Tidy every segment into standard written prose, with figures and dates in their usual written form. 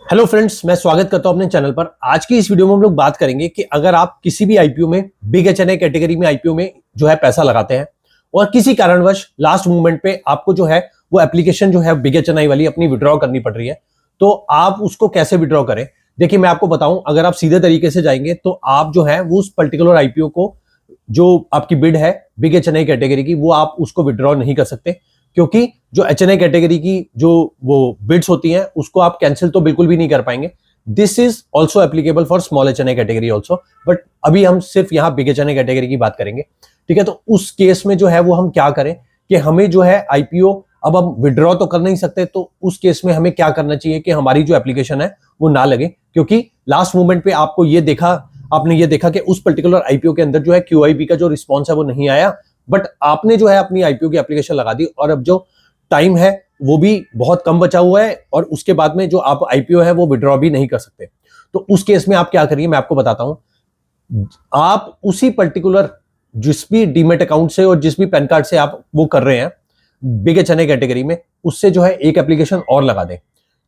Hello friends, मैं स्वागत करता हूं अपने चैनल पर। आज की इस वीडियो में हम लोग बात करेंगे कि अगर आप किसी भी आईपीओ में, बिग एचएनआई कैटेगरी में आईपीओ में जो है पैसा लगाते हैं और किसी कारणवश लास्ट मोमेंट पे आपको जो है वो एप्लीकेशन जो है बिग एचएनआई वाली अपनी विड्रॉ करनी पड़ रही है, तो आप उसको कैसे विड्रॉ करें। देखिए, मैं आपको बताऊं, अगर आप सीधे तरीके से जाएंगे तो आप जो है वो उस पर्टिकुलर आईपीओ को, जो आपकी बिड है बिग एचएनआई कैटेगरी की, वो आप उसको विड्रॉ नहीं कर सकते, क्योंकि जो एचएनआई कैटेगरी की जो वो बिड्स होती हैं उसको आप कैंसिल तो बिल्कुल भी नहीं कर पाएंगे। This is also applicable for small HNI category also, but अभी हम सिर्फ यहाँ बिग एचएनआई कैटेगरी की बात करेंगे। ठीक है, तो उस केस में जो है वो हम क्या करें कि हमें जो है आईपीओ अब हम विड्रॉ तो कर नहीं सकते, तो उस केस में हमें क्या करना चाहिए कि हमारी जो एप्लीकेशन है वो ना लगे, क्योंकि लास्ट मोमेंट पे आपने ये देखा कि उस पर्टिकुलर आईपीओ के अंदर जो है क्यूआईबी का जो रिस्पॉन्स है वो नहीं आया, बट आपने जो है अपनी आईपीओ की एप्लीकेशन लगा दी और अब जो टाइम है वो भी बहुत कम बचा हुआ है और उसके बाद में जो आप आईपीओ है वो विड्रॉ भी नहीं कर सकते। तो उस केस में आप क्या करिए, मैं आपको बताता हूं। आप उसी पर्टिकुलर जिस भी डीमेट अकाउंट से और जिस भी पैन कार्ड से आप वो कर रहे हैं बिग एचएनआई कैटेगरी में, उससे जो है एक एप्लीकेशन और लगा दें।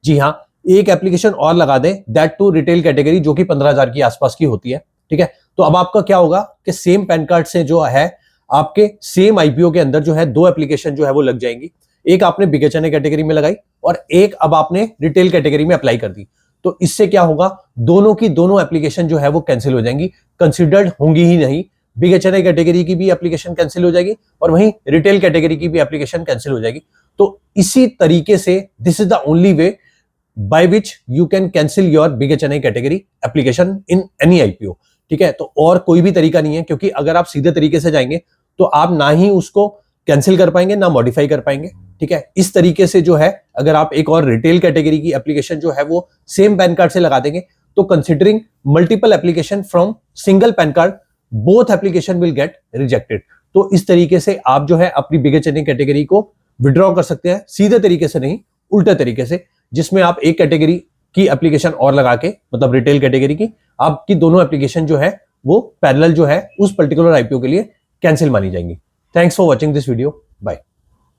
जी हाँ, एक एप्लीकेशन और लगा दें, दैट टू रिटेल कैटेगरी, जो कि 15,000 की आसपास की होती है। ठीक है, तो अब आपका क्या होगा कि सेम पैन कार्ड से जो है आपके सेम आईपीओ के अंदर जो है दो एप्लीकेशन जो है वो लग जाएंगी। एक आपने बिग एचएनआई कैटेगरी में लगाई और एक अब आपने रिटेल कैटेगरी में अप्लाई कर दी। तो इससे क्या होगा, दोनों की दोनों एप्लीकेशन जो है वो कैंसिल हो जाएंगी, कंसिडर्ड होंगी ही नहीं। बिग एचएनआई कैटेगरी की भी एप्लीकेशन कैंसिल हो जाएगी और वहीं रिटेल कैटेगरी की भी एप्लीकेशन कैंसिल हो जाएगी। तो इसी तरीके से this is the only way by which you can cancel your big HNI category application in any IPO. ठीक है, तो और कोई भी तरीका नहीं है, क्योंकि अगर आप सीधे तरीके से जाएंगे तो आप ना ही उसको कैंसिल कर पाएंगे ना मॉडिफाई कर पाएंगे। ठीक है, इस तरीके से जो है अगर आप एक और रिटेल कैटेगरी की एप्लीकेशन जो है वो सेम पैन कार्ड से लगा देंगे, तो considering multiple application from single pan card, both application will get rejected. तो इस तरीके से आप जो है अपनी बिग एचएनआई कैटेगरी को विड्रॉ कर सकते हैं, सीधे तरीके से नहीं, उल्टे तरीके से, जिसमें आप एक कैटेगरी की एप्लीकेशन और लगा के, मतलब रिटेल कैटेगरी की, आपकी दोनों एप्लीकेशन जो है वो पैरेलल जो है उस पर्टिकुलर आईपीओ के लिए कैंसिल मानी जाएंगी। Thanks for watching this video, bye.